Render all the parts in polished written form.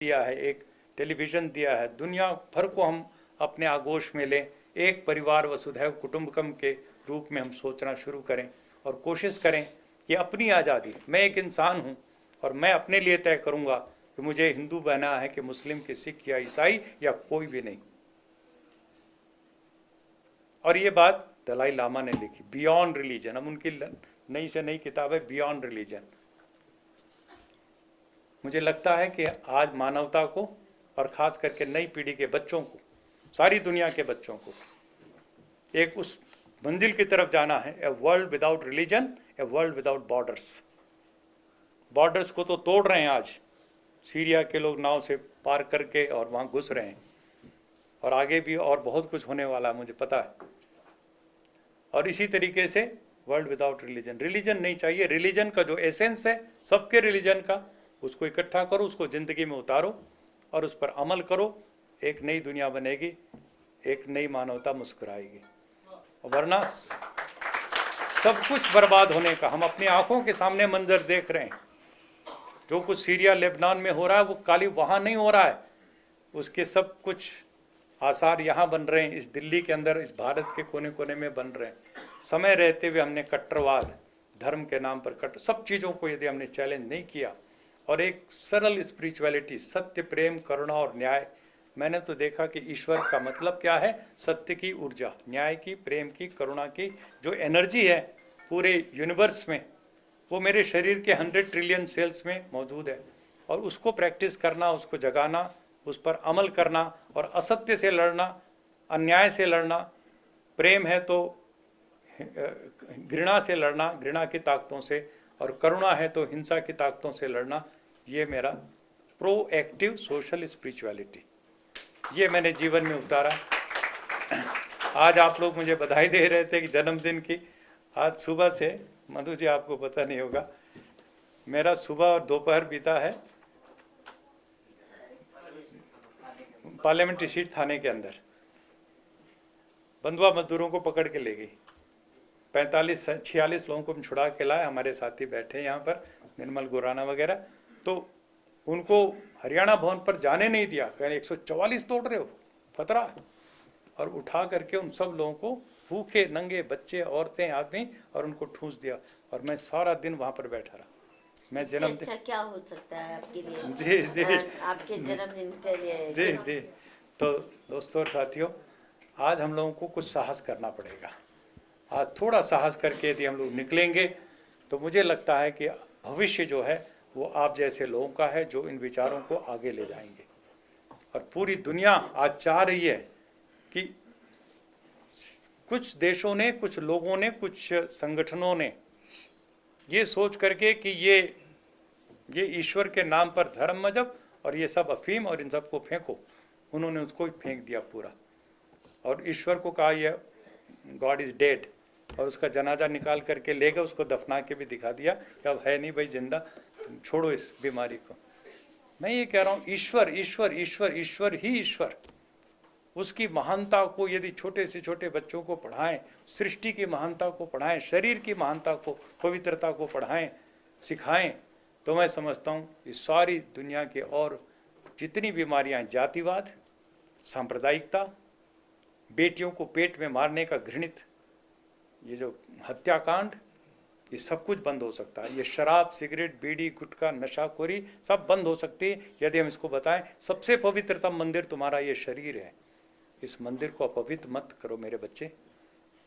दिया है, एक टेलीविज़न दिया है, दुनिया भर को हम अपने आगोश में लें, एक परिवार वसुधैव कुटुंबकम के रूप में हम सोचना शुरू करें और कोशिश करें कि अपनी आज़ादी, मैं एक इंसान हूँ और मैं अपने लिए तय करूँगा कि मुझे हिंदू बनना है कि मुस्लिम कि सिख या ईसाई या कोई भी नहीं। और ये बात दलाई लामा ने लिखी, बियॉन्ड रिलीजन। हम उनकी नई से नई किताब है बियॉन्ड रिलीजन। मुझे लगता है कि आज मानवता को और ख़ास करके नई पीढ़ी के बच्चों को, सारी दुनिया के बच्चों को एक उस मंजिल की तरफ जाना है, a world without religion, a world without borders. Borders को तो तोड़ रहे हैं आज, सीरिया के लोग नाव से पार करके और वहाँ घुस रहे हैं, और आगे भी और बहुत कुछ होने वाला है, मुझे पता है। और इसी तरीके से वर्ल्ड विदाउट रिलीजन, रिलीजन नहीं चाहिए। रिलीजन का जो एसेंस है सबके रिलीजन का, उसको इकट्ठा करो, उसको ज़िंदगी में उतारो और उस पर अमल करो। एक नई दुनिया बनेगी, एक नई मानवता मुस्कुराएगी। वरना सब कुछ बर्बाद होने का हम अपनी आंखों के सामने मंजर देख रहे हैं। जो कुछ सीरिया लेबनान में हो रहा है वो खाली वहाँ नहीं हो रहा है, उसके सब कुछ आसार यहाँ बन रहे हैं, इस दिल्ली के अंदर, इस भारत के कोने कोने में बन रहे हैं। समय रहते हुए हमने कट्टरवाद, धर्म के नाम पर सब चीज़ों को यदि हमने चैलेंज नहीं किया और एक सरल स्पिरिचुअलिटी, सत्य, प्रेम, करुणा और न्याय। मैंने तो देखा कि ईश्वर का मतलब क्या है, सत्य की ऊर्जा, न्याय की, प्रेम की, करुणा की जो एनर्जी है पूरे यूनिवर्स में, वो मेरे शरीर के 100 ट्रिलियन सेल्स में मौजूद है। और उसको प्रैक्टिस करना, उसको जगाना, उस पर अमल करना और असत्य से लड़ना, अन्याय से लड़ना, प्रेम है तो घृणा से लड़ना, घृणा की ताकतों से, और करुणा है तो हिंसा की ताकतों से लड़ना, ये मेरा प्रोएक्टिव सोशल स्पिरिचुअलिटी, ये मैंने जीवन में उतारा। आज आप लोग मुझे बधाई दे रहे थे कि जन्मदिन की। आज सुबह से, मधु जी आपको पता नहीं होगा, मेरा सुबह और दोपहर बीता है पार्लियामेंट्री सीट थाने के अंदर। बंधुआ मजदूरों को पकड़ के ले गई, 45-46 लोगों को हम छुड़ा के लाए। हमारे साथी बैठे यहाँ पर, निर्मल गुराना वगैरह, तो उनको हरियाणा भवन पर जाने नहीं दिया, कहीं 144 तोड़ रहे हो, खतरा है। और उठा करके उन सब लोगों को, भूखे नंगे बच्चे, औरतें, आदमी, और उनको ठूस दिया। और मैं सारा दिन वहाँ पर बैठा रहा। मैं जन्मदिन, अच्छा क्या हो सकता है आपके लिए? जी जी, आपके जन्मदिन के लिए जी जी। तो दोस्तों और साथियों, आज हम लोगों को कुछ साहस करना पड़ेगा। आज थोड़ा साहस करके यदि हम लोग निकलेंगे तो मुझे लगता है कि भविष्य जो है वो आप जैसे लोगों का है, जो इन विचारों को आगे ले जाएंगे। और पूरी दुनिया आज चाह रही है कि कुछ देशों ने, कुछ लोगों ने, कुछ संगठनों ने ये सोच करके कि ये ईश्वर के नाम पर धर्म, मजहब और ये सब अफीम और इन सब को फेंको, उन्होंने उसको ही फेंक दिया पूरा। और ईश्वर को कहा ये गॉड इज डेड, और उसका जनाजा निकाल करके ले गए, उसको दफना के भी दिखा दिया कि अब है नहीं भाई जिंदा, तुम छोड़ो इस बीमारी को। मैं ये कह रहा हूँ, ईश्वर ईश्वर ईश्वर ईश्वर ही ईश्वर, उसकी महानता को यदि छोटे से छोटे बच्चों को पढ़ाएं, सृष्टि की महानता को पढ़ाएं, शरीर की महानता को, पवित्रता को पढ़ाएं, सिखाएं, तो मैं समझता हूँ इस सारी दुनिया के और जितनी बीमारियां, जातिवाद, सांप्रदायिकता, बेटियों को पेट में मारने का घृणित ये जो हत्याकांड, ये सब कुछ बंद हो सकता है। ये शराब, सिगरेट, बीड़ी, गुटखा, नशाखोरी सब बंद हो सकती है यदि हम इसको बताएं। सबसे पवित्रतम मंदिर तुम्हारा ये शरीर है, इस मंदिर को अपवित्र मत करो मेरे बच्चे।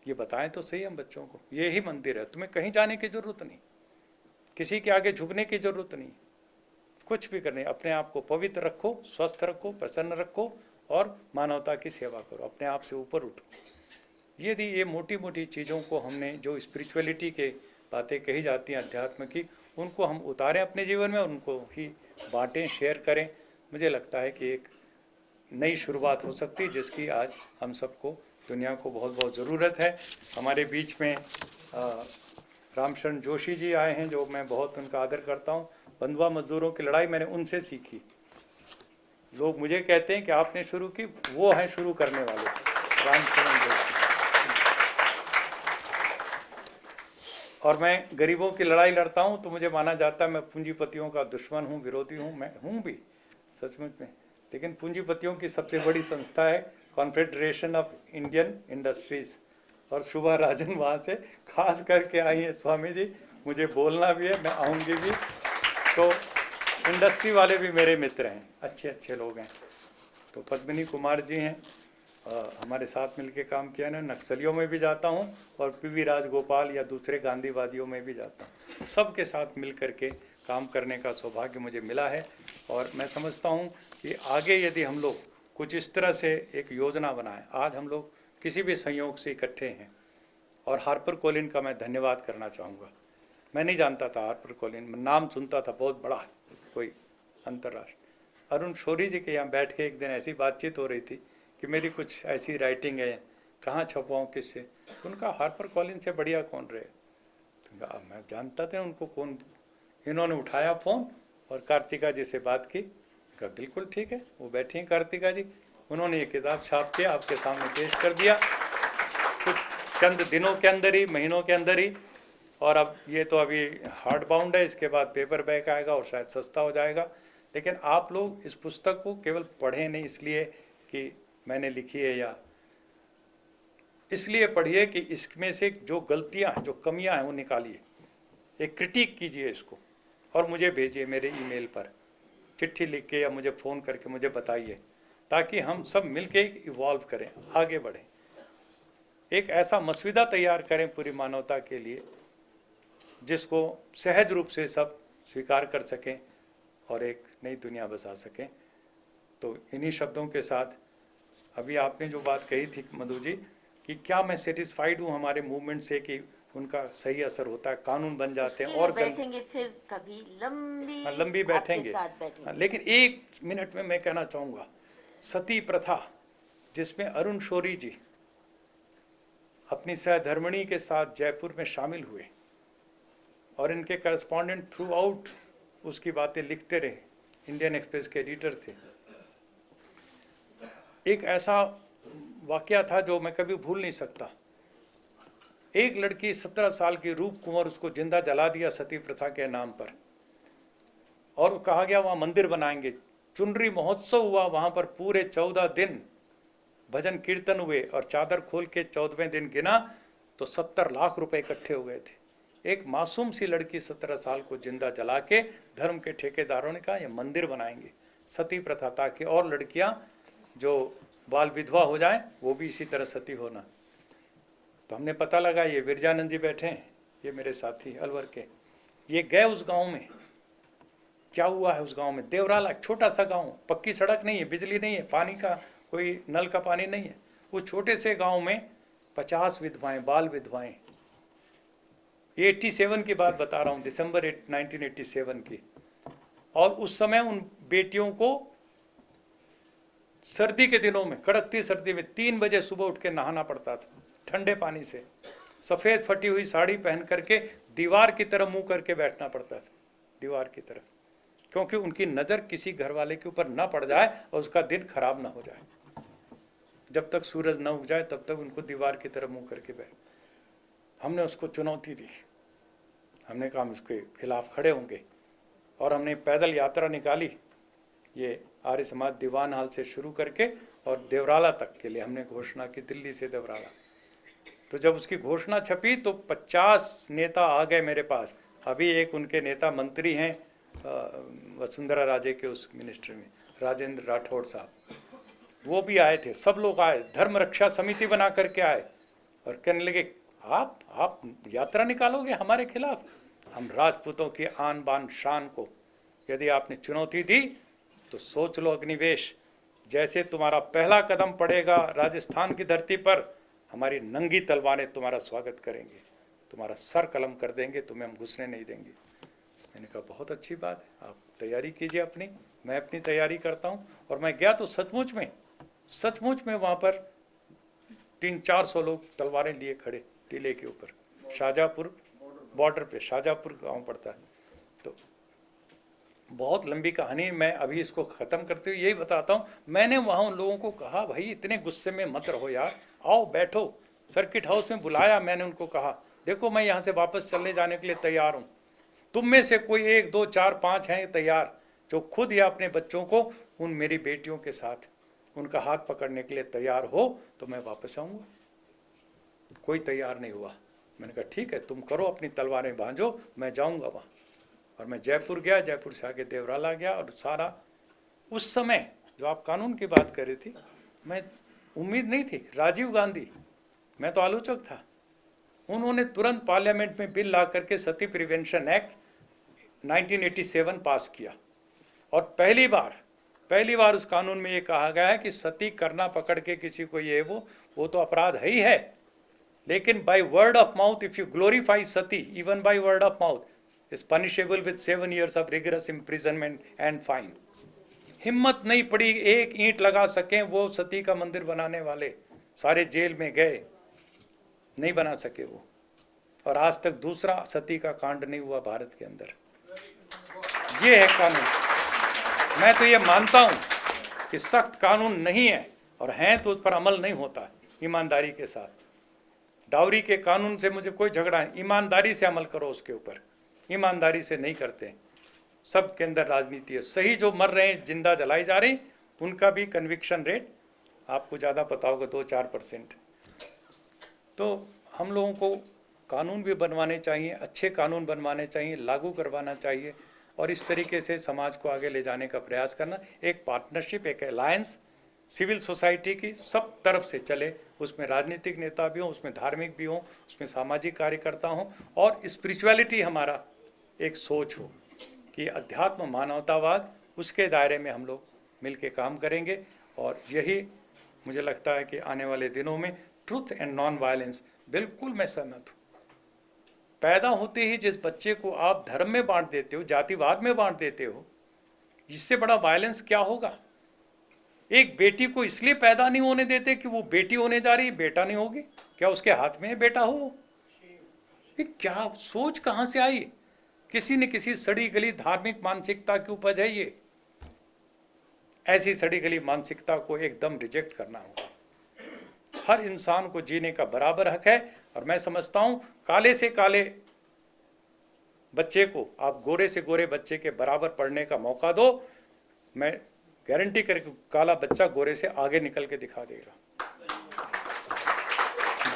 ये बताएं तो सही हम बच्चों को, ये ही मंदिर है, तुम्हें कहीं जाने की जरूरत नहीं, किसी के आगे झुकने की जरूरत नहीं, कुछ भी करने, अपने आप को पवित्र रखो, स्वस्थ रखो, प्रसन्न रखो और मानवता की सेवा करो, अपने आप से ऊपर उठो। यदि ये मोटी मोटी चीज़ों को हमने, जो स्पिरिचुअलिटी के बातें कही जाती हैं अध्यात्म की, उनको हम उतारें अपने जीवन में, उनको ही बांटें, शेयर करें, मुझे लगता है कि एक नई शुरुआत हो सकती है जिसकी आज हम सबको, दुनिया को बहुत बहुत ज़रूरत है। हमारे बीच में रामशरण जोशी जी आए हैं, जो मैं बहुत उनका आदर करता हूँ। बंधुआ मजदूरों की लड़ाई मैंने उनसे सीखी। लोग मुझे कहते हैं कि आपने शुरू की, वो हैं शुरू करने वाले, रामशरण जोशी। और मैं गरीबों की लड़ाई लड़ता हूँ तो मुझे माना जाता है मैं पूंजीपतियों का दुश्मन हूँ, विरोधी हूँ। मैं हूँ भी, सचमुच में। लेकिन पूंजीपतियों की सबसे बड़ी संस्था है कॉन्फेडरेशन ऑफ इंडियन इंडस्ट्रीज, और शुभा राजन वहाँ से खास करके आई है। स्वामी जी मुझे बोलना भी है, मैं आऊँगी भी। तो इंडस्ट्री वाले भी मेरे मित्र हैं, अच्छे अच्छे लोग हैं। तो पद्मिनी कुमार जी हैं, हमारे साथ मिलके काम किया ना। नक्सलियों में भी जाता हूँ और पीवी राजगोपाल या दूसरे गांधीवादियों में भी जाता हूँ। सबके साथ मिल करके काम करने का सौभाग्य मुझे मिला है। और मैं समझता हूँ कि आगे यदि हम लोग कुछ इस तरह से एक योजना बनाएं, आज हम लोग किसी भी संयोग से इकट्ठे हैं। और हार्पर कोलिन का मैं धन्यवाद करना चाहूँगा। मैं नहीं जानता था हार्पर कोलिन, नाम सुनता था, बहुत बड़ा कोई अंतर्राष्ट्रीय। अरुण शोरी जी के यहाँ बैठ के एक दिन ऐसी बातचीत हो रही थी कि मेरी कुछ ऐसी राइटिंग है, कहाँ छपवाऊँ, किससे। उनका हार्पर कॉलिन से बढ़िया कौन रहे। तो मैं जानता था उनको कौन। इन्होंने उठाया फ़ोन और कार्तिका जी से बात की। कहा बिल्कुल ठीक है, वो बैठी हैं कार्तिका जी। उन्होंने ये किताब छाप के आपके सामने पेश कर दिया कुछ चंद दिनों के अंदर ही, महीनों के अंदर ही। और अब ये तो अभी हार्ड बाउंड है, इसके बाद पेपर बैक आएगा और शायद सस्ता हो जाएगा। लेकिन आप लोग इस पुस्तक को केवल पढ़ें नहीं इसलिए कि मैंने लिखी है, या इसलिए पढ़िए कि इसमें से जो गलतियां हैं, जो कमियां हैं, वो निकालिए, एक क्रिटिक कीजिए इसको और मुझे भेजिए मेरे ईमेल पर, चिट्ठी लिख के या मुझे फ़ोन करके मुझे बताइए, ताकि हम सब मिलके इवॉल्व करें, आगे बढ़ें, एक ऐसा मसविदा तैयार करें पूरी मानवता के लिए जिसको सहज रूप से सब स्वीकार कर सकें और एक नई दुनिया बसा सकें। तो इन्हीं शब्दों के साथ अभी आपने जो बात कही थी मधु जी कि क्या मैं सेटिस्फाइड हूँ हमारे मूवमेंट से कि उनका सही असर होता है, कानून बन जाते हैं और बैठेंगे फिर कभी लंबी बैठेंगे। साथ बैठेंगे। लेकिन एक मिनट में मैं कहना चाहूँगा, सती प्रथा जिसमें अरुण शोरी जी अपनी सहधर्मिणी के साथ जयपुर में शामिल हुए और इनके करस्पॉन्डेंट थ्रू आउट उसकी बातें लिखते रहे, इंडियन एक्सप्रेस के एडिटर थे। एक ऐसा वाकया था जो मैं कभी भूल नहीं सकता। एक लड़की 17 साल की रूप कुंवर, उसको जिंदा जला दिया सती प्रथा के नाम पर, और कहा गया वहाँ मंदिर बनाएंगे। चुनरी महोत्सव हुआ वहाँ पर, पूरे 14 दिन भजन कीर्तन हुए और चादर खोल के 14वें दिन गिना तो 70 लाख रुपए इकट्ठे हो गए थे। एक मासूम सी लड़की 17 साल को जिंदा जला के धर्म के ठेकेदारों ने कहा ये मंदिर बनाएंगे, सती प्रथा, ताकि और लड़कियां जो बाल विधवा हो जाएं वो भी इसी तरह सती होना। तो हमने पता लगा, ये विरजानंद जी बैठे हैं, ये मेरे साथी अलवर के, ये गए उस गांव में। क्या हुआ है उस गांव में? देवराला, एक छोटा सा गांव, पक्की सड़क नहीं है, बिजली नहीं है, पानी का कोई नल का पानी नहीं है। उस छोटे से गांव में 50 विधवाएं, बाल विधवाएं। ये 87 की बात बता रहा हूँ, दिसंबर 1987 की। और उस समय उन बेटियों को सर्दी के दिनों में, कड़कती सर्दी में 3 बजे सुबह उठ के नहाना पड़ता था ठंडे पानी से। सफ़ेद फटी हुई साड़ी पहन करके दीवार की तरफ मुंह करके बैठना पड़ता था, दीवार की तरफ, क्योंकि उनकी नज़र किसी घर वाले के ऊपर ना पड़ जाए और उसका दिन खराब ना हो जाए। जब तक सूरज न उग जाए तब तक उनको दीवार की तरफ मुंह करके बैठ। हमने उसको चुनौती दी, हमने कहा हम उसके खिलाफ खड़े होंगे और हमने पैदल यात्रा निकाली। ये आर्य समाज दीवान हाल से शुरू करके और देवराला तक के लिए हमने घोषणा की, दिल्ली से देवराला। तो जब उसकी घोषणा छपी तो 50 नेता आ गए मेरे पास। अभी एक उनके नेता मंत्री हैं वसुंधरा राजे के उस मिनिस्ट्री में, राजेंद्र राठौड़ साहब, वो भी आए थे। सब लोग आए, धर्म रक्षा समिति बना करके आए और कहने लगे आप यात्रा निकालोगे हमारे खिलाफ? हम राजपूतों की आन बान शान को यदि आपने चुनौती दी तो सोच लो अग्निवेश, जैसे तुम्हारा पहला कदम पड़ेगा राजस्थान की धरती पर, हमारी नंगी तलवारें तुम्हारा स्वागत करेंगे, तुम्हारा सर कलम कर देंगे, तुम्हें हम घुसने नहीं देंगे। मैंने कहा बहुत अच्छी बात है, आप तैयारी कीजिए अपनी, मैं अपनी तैयारी करता हूँ। और मैं गया तो सचमुच में वहाँ पर 300-400 लोग तलवारें लिए खड़े टीले के ऊपर, शाहजहाँपुर बॉर्डर पे, शाहजहाँपुर गाँव पड़ता है। तो बहुत लंबी कहानी, मैं अभी इसको ख़त्म करते हुए यही बताता हूँ। मैंने वहाँ उन लोगों को कहा भाई इतने गुस्से में मत रहो यार, आओ बैठो। सर्किट हाउस में बुलाया, मैंने उनको कहा देखो मैं यहाँ से वापस चलने जाने के लिए तैयार हूँ, तुम में से कोई 1, 2, 4, 5 हैं तैयार जो खुद या अपने बच्चों को उन मेरी बेटियों के साथ उनका हाथ पकड़ने के लिए तैयार हो तो मैं वापस आऊँगा। कोई तैयार नहीं हुआ। मैंने कहा ठीक है, तुम करो, अपनी तलवारें बांधो, मैं जाऊँगा वहाँ। और मैं जयपुर गया, जयपुर से आगे देवराला गया, और सारा उस समय जो आप कानून की बात कर रही थी, मैं उम्मीद नहीं थी। राजीव गांधी, मैं तो आलोचक था, उन्होंने तुरंत पार्लियामेंट में बिल ला करके सती प्रिवेंशन एक्ट 1987 पास किया, और पहली बार उस कानून में ये कहा गया है कि सती करना पकड़ के किसी को ये वो तो अपराध है ही है, लेकिन by word of mouth, if you glorify Sati even by word of mouth is punishable with 7 years of rigorous imprisonment and fine. हिम्मत नहीं पड़ी, एक ईंट लगा सके वो सती का मंदिर बनाने वाले, सारे जेल में गए, नहीं बना सके वो, और आज तक दूसरा सती का कांड नहीं हुआ भारत के अंदर। ये है कानून। मैं तो ये मानता हूं कि सख्त कानून नहीं है, और हैं तो उस पर अमल नहीं होता ईमानदारी के साथ। डाउरी के कानून से मुझे कोई झगड़ा नहीं, ईमानदारी से अमल करो उसके ऊपर, ईमानदारी से नहीं करते। सब के अंदर राजनीति है। सही जो मर रहे हैं, जिंदा जलाई जा रही, उनका भी कन्विक्शन रेट आपको ज़्यादा पता होगा, 2-4%। तो हम लोगों को कानून भी बनवाने चाहिए, अच्छे कानून बनवाने चाहिए, लागू करवाना चाहिए, और इस तरीके से समाज को आगे ले जाने का प्रयास करना। एक पार्टनरशिप, एक अलायंस सिविल सोसाइटी की सब तरफ से चले, उसमें राजनीतिक नेता भी हों, उसमें धार्मिक भी हों, उसमें सामाजिक कार्यकर्ता हों, और स्पिरिचुअलिटी हमारा एक सोच हो कि अध्यात्म मानवतावाद, उसके दायरे में हम लोग मिलके काम करेंगे। और यही मुझे लगता है कि आने वाले दिनों में ट्रूथ एंड नॉन वायलेंस, बिल्कुल मैं सहमत हूँ। पैदा होते ही जिस बच्चे को आप धर्म में बांट देते हो, जातिवाद में बांट देते हो, इससे बड़ा वायलेंस क्या होगा। एक बेटी को इसलिए पैदा नहीं होने देते कि वो बेटी होने जा रही है, बेटा नहीं होगी, क्या उसके हाथ में बेटा हो। ये क्या सोच कहां से आई। किसी न किसी सड़ी गली धार्मिक मानसिकता की उपज है ये। ऐसी सड़ी गली मानसिकता को एकदम रिजेक्ट करना होगा। हर इंसान को जीने का बराबर हक है, और मैं समझता हूं काले से काले बच्चे को आप गोरे से गोरे बच्चे के बराबर पढ़ने का मौका दो, मैं गारंटी करके काला बच्चा गोरे से आगे निकल के दिखा देगा।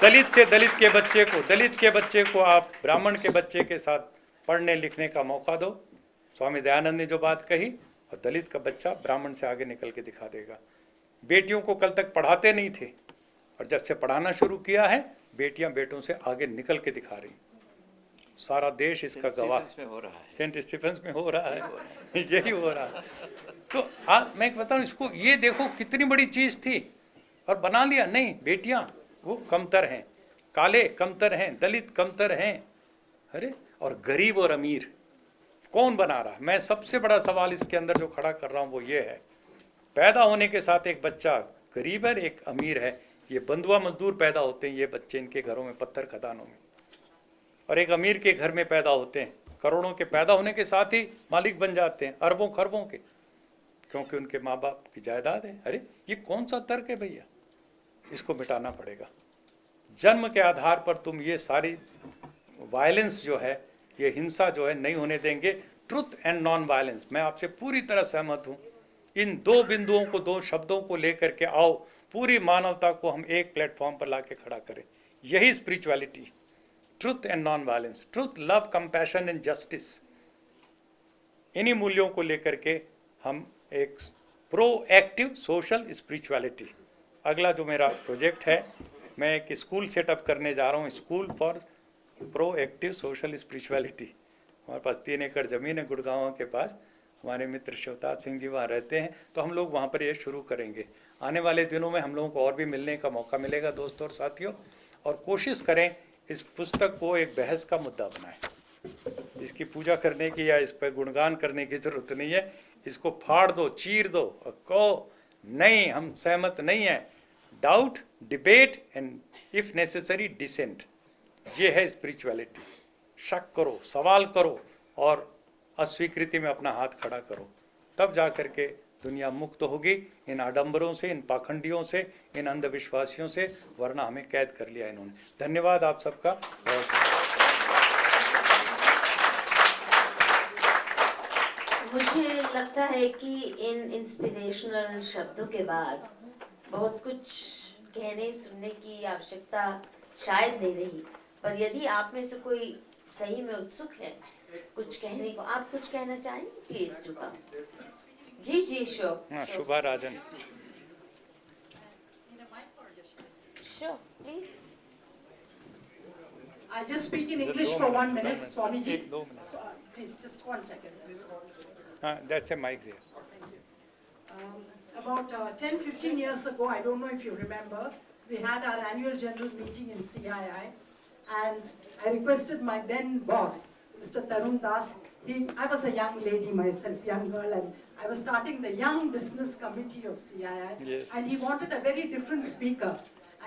दलित से दलित के बच्चे को आप ब्राह्मण के बच्चे के साथ पढ़ने लिखने का मौका दो। स्वामी दयानंद ने जो बात कही, और दलित का बच्चा ब्राह्मण से आगे निकल के दिखा देगा। बेटियों को कल तक पढ़ाते नहीं थे, और जब से पढ़ाना शुरू किया है, बेटियां बेटों से आगे निकल के दिखा रही। सारा देश इसका गवाह। सेंट स्टीफेंस में हो रहा है यही हो रहा है। तो मैं बताऊं, इसको ये देखो कितनी बड़ी चीज थी, और बना लिया। नहीं, बेटियां वो कमतर हैं, काले कमतर हैं, दलित कमतर हैं। अरे, और गरीब और अमीर कौन बना रहा है। मैं सबसे बड़ा सवाल इसके अंदर जो खड़ा कर रहा हूं वो ये है, पैदा होने के साथ एक बच्चा गरीब है, एक अमीर है। ये बंधुआ मजदूर पैदा होते हैं ये बच्चे इनके घरों में, पत्थर खदानों में, और एक अमीर के घर में पैदा होते हैं। करोड़ों के पैदा होने के साथ ही मालिक बन जाते हैं, अरबों खरबों के, क्योंकि उनके माँ बाप की जायदाद है। अरे, ये कौन सा तर्क है भैया। इसको मिटाना पड़ेगा। जन्म के आधार पर तुम ये सारी वायलेंस जो है, ये हिंसा जो है, नहीं होने देंगे। ट्रुथ एंड नॉन वायलेंस, मैं आपसे पूरी तरह सहमत हूं। इन दो बिंदुओं को, दो शब्दों को लेकर के आओ, पूरी मानवता को हम एक प्लेटफॉर्म पर लाके खड़ा करें। यही spirituality, truth and non violence, truth, love, compassion and justice. इन्हीं मूल्यों को लेकर के हम एक प्रोएक्टिव सोशल स्पिरिचुअलिटी, अगला जो मेरा प्रोजेक्ट है, मैं एक स्कूल सेटअप करने जा रहा हूँ, school for proactive social spirituality. हमारे पास 3 एकड़ ज़मीन है गुड़गांव के पास, हमारे मित्र शिवताज सिंह जी वहाँ रहते हैं, तो हम लोग वहाँ पर ये शुरू करेंगे। आने वाले दिनों में हम लोगों को और भी मिलने का मौका मिलेगा दोस्तों और साथियों, और कोशिश करें इस पुस्तक को एक बहस का मुद्दा बनाएं। इसकी पूजा करने की या इस पर गुणगान करने की जरूरत नहीं है। इसको फाड़ दो, चीर दो, और कहो नहीं, हम सहमत नहीं हैं। Doubt, debate and if necessary dissent, ये है स्पिरिचुअलिटी। शक करो, सवाल करो, और अस्वीकृति में अपना हाथ खड़ा करो, तब जा करके दुनिया मुक्त होगी इन आडंबरों से, इन पाखंडियों से, इन अंधविश्वासियों से, वरना हमें कैद कर लिया इन्होंने। धन्यवाद आप सबका। बहुत मुझे लगता है कि इन इंस्पिरेशनल शब्दों के बाद बहुत कुछ कहने सुनने की आवश्यकता शायद नहीं रही, पर यदि आप में से कोई सही में उत्सुक है कुछ कहने को, आप कुछ कहना चाहेंगे, प्लीज टू कम। जी जी श्योर हाँ, Shubha Rajan. Sure please. I'll just speak in English for 1 minute, Swamiji. एक दो minute. Please, just 1 second. That's all. हाँ, that's a mic there. Thank you. About 10-15 years ago, I don't know if you remember, we had our annual general meeting in CII, and I requested my then boss, Mr. Tarun Das. I was a young lady myself, young girl, and I was starting the Young Business Committee of CII, Yes. and he wanted a very different speaker.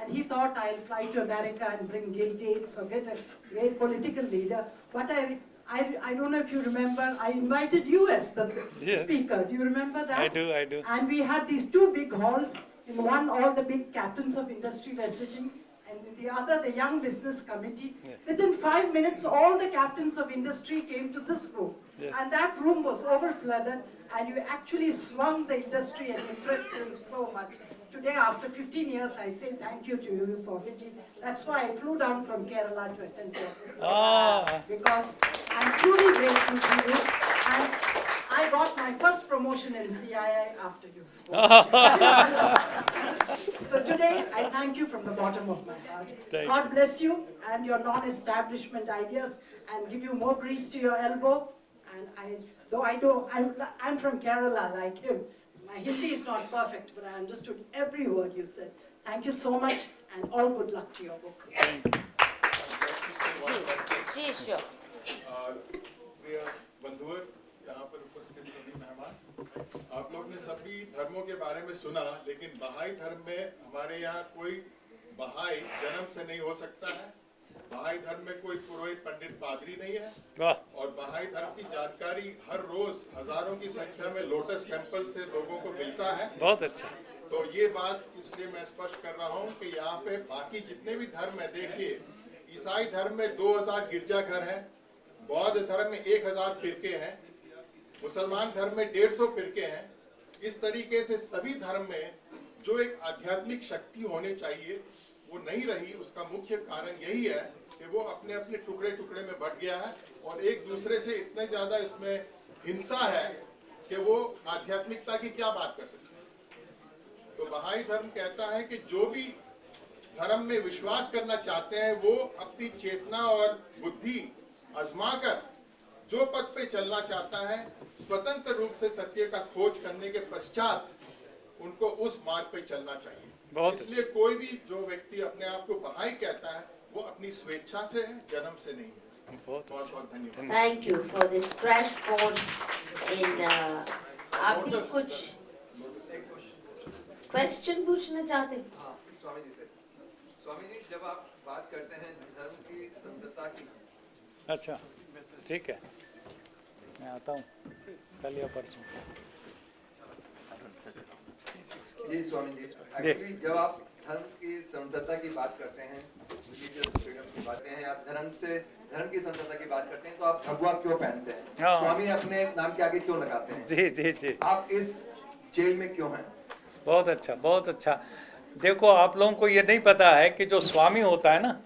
And he thought I'll fly to America and bring Bill Gates or get a great political leader. But I don't know if you remember, I invited you as the Yes. speaker. Do you remember that? I do. And we had these two big halls. In one, all the big captains of industry were sitting. And in the other, the Young Business Committee. Yes. Within 5 minutes, all the captains of industry came to this room. Yes. And that room was overflooded. And you actually swung the industry and impressed them so much. Today, after 15 years, I say thank you to you, Swamiji. That's why I flew down from Kerala to attend your Ah. because I'm truly grateful to you. And I got my first promotion in CII after you spoke. So today, I thank you from the bottom of my heart. Thank God bless you and your non-establishment ideas and give you more grease to your elbow. And I'm from Kerala like him. My Hindi is not perfect, but I understood every word you said. Thank you so much and all good luck to your book. जी जी sure. प्रिय बंधुवर, यहाँ पर उपस्थित सभी मेहमान, आप लोग ने सभी धर्मों के बारे में सुना, लेकिन बहाई धर्म में हमारे यहाँ कोई बहाई जन्म से नहीं हो सकता है। बहाई धर्म में कोई पुरोहित पंडित पादरी नहीं है। वाह। और बहाई धर्म की जानकारी हर रोज हजारों की संख्या में लोटस टेम्पल से लोगों को मिलता है। बहुत अच्छा। तो ये बात इसलिए मैं स्पष्ट कर रहा हूँ कि यहाँ पे बाकी जितने भी धर्म है, देखिए ईसाई धर्म में 2000 गिरजाघर हैं, बौद्ध धर्म में 1000 फिरके हैं, मुसलमान धर्म में 150 फिरके हैं। इस तरीके से सभी धर्म में जो एक आध्यात्मिक शक्ति होनी चाहिए वो नहीं रही। उसका मुख्य कारण यही है कि वो अपने अपने टुकड़े टुकड़े में बट गया है और एक दूसरे से इतने ज्यादा इसमें हिंसा है कि वो आध्यात्मिकता की क्या बात कर सकते हैं। तो बहाई धर्म कहता है कि जो भी धर्म में विश्वास करना चाहते हैं वो अपनी चेतना और बुद्धि आजमाकर जो पथ पे चलना चाहता है, स्वतंत्र रूप से सत्य का खोज करने के पश्चात उनको उस मार्ग पे चलना चाहिए। बहुत इसलिए कोई भी जो व्यक्ति अपने आप को बहाई कहता है वो अपनी स्वेच्छा से है, जन्म से नहीं है। बहुत बहुत बहुत धन्यवाद। Thank you for this crash course in. आप भी कुछ क्वेश्चन पूछना चाहते हैं? हाँ, स्वामी जी से। स्वामी जी, जब आप बात करते हैं धर्म की संतता की, अच्छा, ठीक है, मैं आता हूँ कल या परसों। जी स्वामी जी, एक्चुअली जब आप धर्म की संतता की बात करते हैं, रिलीजियस फ्रीडम की बात करते हैं, आप धर्म की संतता की बात करते हैं, तो आप भगवा क्यों पहनते हैं? हाँ। स्वामी अपने नाम के आगे क्यों लगाते हैं? जी जी जी। आप इस जेल में क्यों हैं? बहुत अच्छा, बहुत अच्छा। देखो, आप लोगों को ये नहीं पता है कि जो स्वामी होता है ना,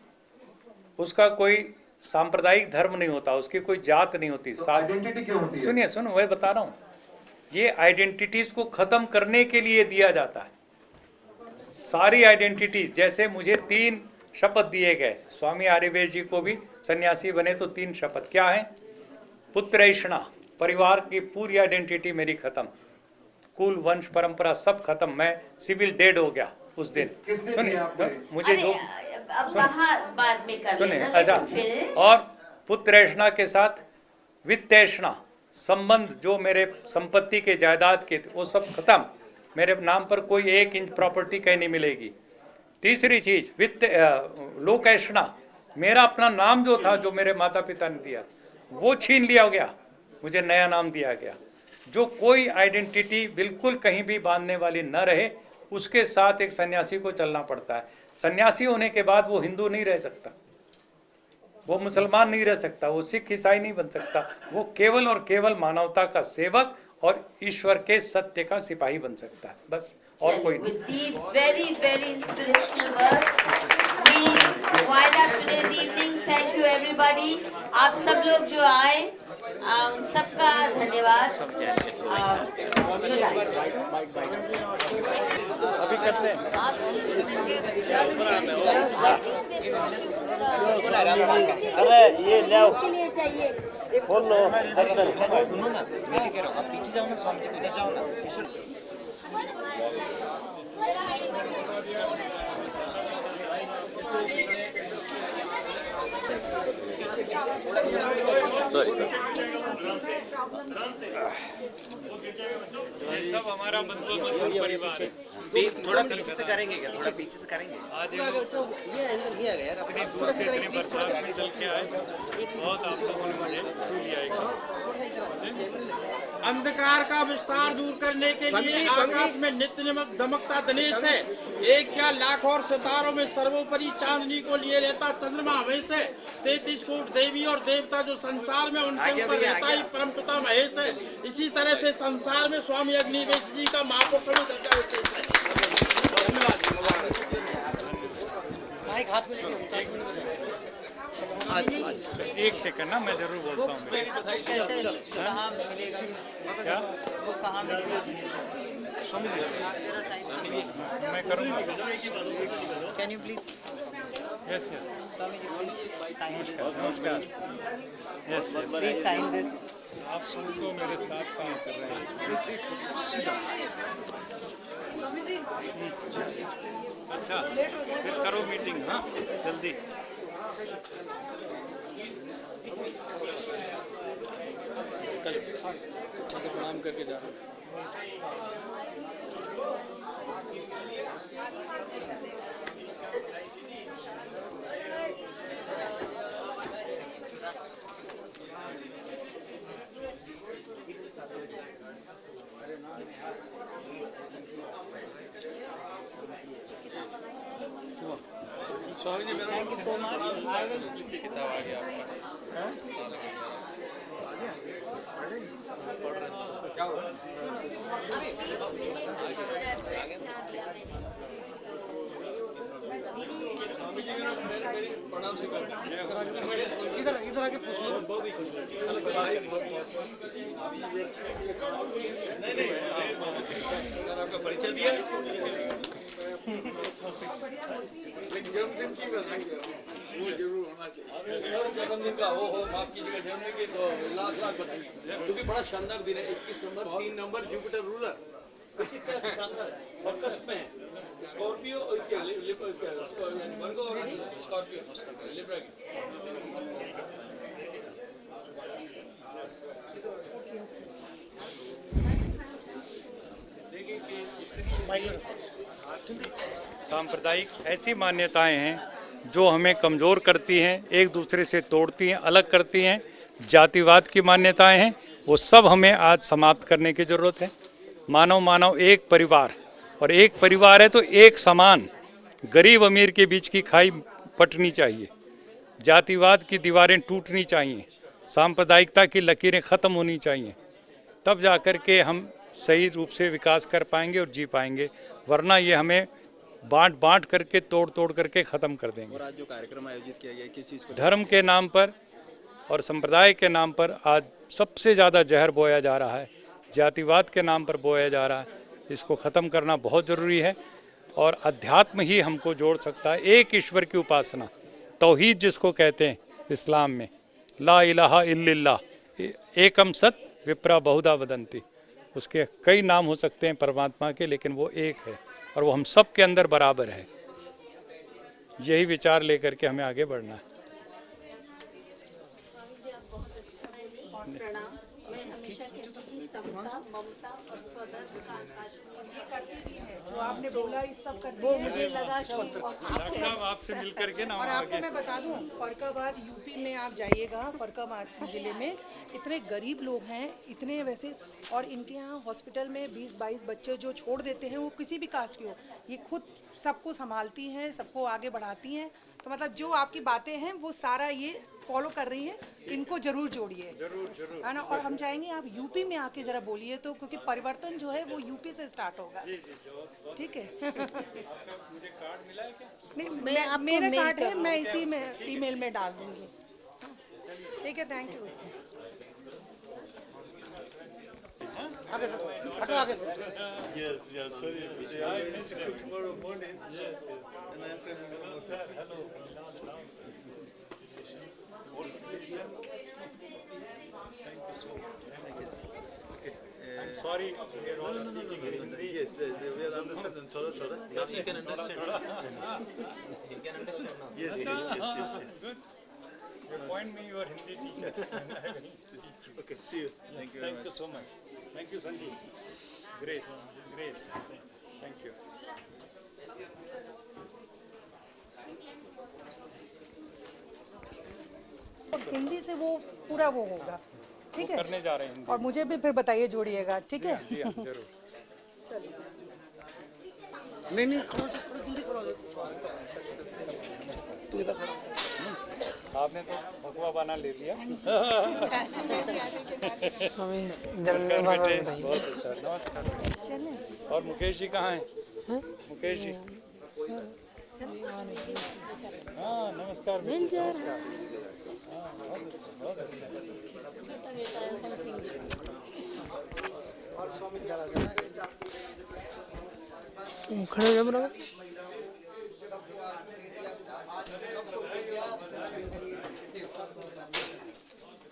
उसका कोई सांप्रदायिक धर्म नहीं होता, उसकी कोई जात नहीं होती। तो आइडेंटिटी क्यों होती है? सुनिए, वही बता रहा हूँ। ये आइडेंटिटीज को खत्म करने के लिए दिया जाता है। सारी आइडेंटिटीज, जैसे मुझे 3 शपथ दिए गए, स्वामी आर्यवेद जी को भी सन्यासी बने तो 3 शपथ क्या है? पुत्रैषणा, परिवार की पूरी आइडेंटिटी मेरी खत्म, कुल वंश परंपरा सब खत्म, मैं सिविल डेड हो गया उस दिन। किसने सुनिए, दिया आपको? मुझे जो अब बाद में कर सुनिए, लेना, अच्छा, लेकिन फिर और पुत्रैषणा के साथ वित्तैषणा, संबंध जो मेरे संपत्ति के जायदाद के वो सब खत्म, मेरे नाम पर कोई 1 इंच प्रॉपर्टी कहीं नहीं मिलेगी। तीसरी चीज वित्त लोकैषणा, मेरा अपना नाम जो था, जो मेरे माता पिता ने दिया, वो छीन लिया गया, मुझे नया नाम दिया गया। जो कोई आइडेंटिटी बिल्कुल कहीं भी बांधने वाली न रहे, उसके साथ एक सन्यासी को चलना पड़ता है। सन्यासी होने के बाद वो हिंदू नहीं रह सकता। वो मुसलमान नहीं रह सकता, वो सिख ईसाई नहीं बन सकता, वो केवल और केवल मानवता का सेवक और ईश्वर के सत्य का सिपाही बन सकता है, बस और कोई नहीं। With these very, very inspirational words, we wind up today's evening. Thank you everybody. आप सब लोग जो आए, उन सबका धन्यवाद। Good night. अभी करते हैं। अरे ये ले खोल लो। सुनो ना, मैं क्या कह रहा हूँ, आप पीछे जाओ ना, स्वामी जी को उधर जाओ ना, किशोर। ये सब हमारा बंधु परिवार है। थोड़ा पीछे से करेंगे क्या? थोड़ा पीछे से करेंगे। आज ये लोग इतनी दूर से इतनी बरसात में चल के आए, बहुत आप लोगों ने मुझे छू लिया एकदम। अंधकार का विस्तार दूर करने के लिए आकाश में नित्य दमकता दिनेश है। एक क्या लाख और सितारों में सर्वोपरि चांदनी को लिए रहता चंद्रमा हमेश है। 33 कोट देवी और देवता जो संसार में उनके ऊपर रहता ही परमपिता महेश है। इसी तरह से संसार में स्वामी अग्निवेश जी का महापुरुषों में दर्जा विशेष है। धन्यवाद। एक सेकंड ना, मैं जरूर बोलता हूँ। क्या वो कहाँ मिलेगा? स्वामी जी मैं करूँगा। Can you please yes yes नमस्कार yes yes please sign this. आप सबको मेरे साथ काम कर रहे हैं। अच्छा फिर करो मीटिंग, हाँ जल्दी। प्रणाम करके जा रहा हूँ। स्वामी जी मेरा किताब आ गया आपका। क्या हुआ? प्रणाम स्वीकार। इधर इधर आके पूछ लो। बहुत ही नहीं आपका परिचय दिया, लेकिन जन्मदिन की बधाई वो जरूर होना चाहिए। जन्मदिन का हो माफ कीजिएगा, जन्मदिन की तो लाख लाख बधाई, क्योंकि बड़ा शानदार दिन है। 21 नंबर 3 नंबर जुपिटर रूलर कितना शानदार है। और कस्प में स्कॉर्पियो और वर्गो और स्कॉर्पियो लिब्रा की। सांप्रदायिक ऐसी मान्यताएं हैं जो हमें कमज़ोर करती हैं, एक दूसरे से तोड़ती हैं, अलग करती हैं। जातिवाद की मान्यताएं हैं, वो सब हमें आज समाप्त करने की ज़रूरत है। मानव मानव एक परिवार, और एक परिवार है तो एक समान। गरीब अमीर के बीच की खाई पटनी चाहिए, जातिवाद की दीवारें टूटनी चाहिए, सांप्रदायिकता की लकीरें ख़त्म होनी चाहिए, तब जा कर के हम सही रूप से विकास कर पाएंगे और जी पाएंगे। वरना ये हमें बांट बांट करके तोड़ तोड़ करके ख़त्म कर देंगे। और आज जो कार्यक्रम आयोजित किया गया किस चीज़ को? धर्म के नाम पर और संप्रदाय के नाम पर आज सबसे ज़्यादा जहर बोया जा रहा है, जातिवाद के नाम पर बोया जा रहा है। इसको ख़त्म करना बहुत ज़रूरी है और अध्यात्म ही हमको जोड़ सकता है। एक ईश्वर की उपासना, तौहीद जिसको कहते हैं इस्लाम में, ला इलाहा इल्लल्लाह, एकम सत विप्रा बहुधा वदंती। उसके कई नाम हो सकते हैं परमात्मा के, लेकिन वो एक है और वो हम सब के अंदर बराबर है। यही विचार लेकर के हमें आगे बढ़ना है। प्रणाम। मैं हमेशा कहती थी समता, ममता और स्वदर्श का जो आपने बोला इस सब करती वो मुझे लगा कि डॉक्टर साहब आपसे मिल करके ना और आपको आगे मैं बता दूं, फरकाबाद यूपी में आप जाइएगा, फरकाबाद जिले में इतने गरीब लोग हैं, इतने वैसे, और इनके यहाँ हॉस्पिटल में 20-22 बच्चे जो छोड़ देते हैं, वो किसी भी कास्ट के हो, ये खुद सबको संभालती हैं, सबको आगे बढ़ाती हैं। तो मतलब जो आपकी बातें हैं वो सारा ये फॉलो कर रही हैं, इनको जरूर जोड़िए, है ना। और हम चाहेंगे आप यूपी में आके जरा बोलिए तो, क्योंकि परिवर्तन जो है वो यूपी से स्टार्ट होगा। ठीक है। मुझे कार्ड मिला है क्या? नहीं, आपको मेरा मेल कार्ड है, कर मैं इसी में ईमेल में डाल दूंगी। ठीक है, थैंक यू। आगे सर, आगे sir. Yes, yes, sorry. I need to go tomorrow morning. Yes, and I'm coming. Hello. I'm sorry. We are all Yes, we are understanding Torah. Now you can understand. You can understand now. Yes. Good. You point me your Hindi teacher. Okay, see you. Thank you very Thank you much. so much. Thank you, Sanjeev. Great. Thank you. Hindi से वो पूरा वो होगा। ठीक है, करने जा रहे हैं हिंदी। और मुझे भी फिर बताइए, जोड़िएगा। ठीक है। जी हाँ, जरूर। नहीं आपने तो भगवा बना ले लिया। बहुत अच्छा, नमस्कार। और मुकेश जी कहाँ हैं? मुकेश जी। हाँ, नमस्कार। मिल जा रहा है। बहुत अच्छा। छोटा बेटा है उधर सिंह जी। खड़े हो जाओ बराबर।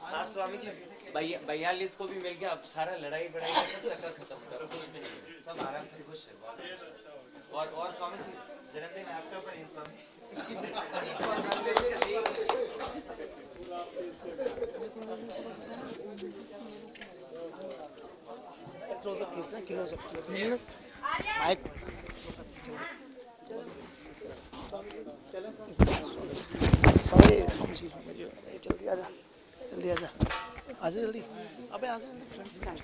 हाँ स्वामी जी, 42 को भी मिल गया। अब सारा लड़ाई बड़ाई का सब चक्कर खत्म हो गया, कुछ भी नहीं, सब आराम से खुश है। और स्वामी जी, जन्मदिन आपका पर इंसान क्लोजअप खींचना, क्लोजअप माइक। जल्दी आजा, जल्दी आजा, आजा जल्दी। अबे आजा जल्दी।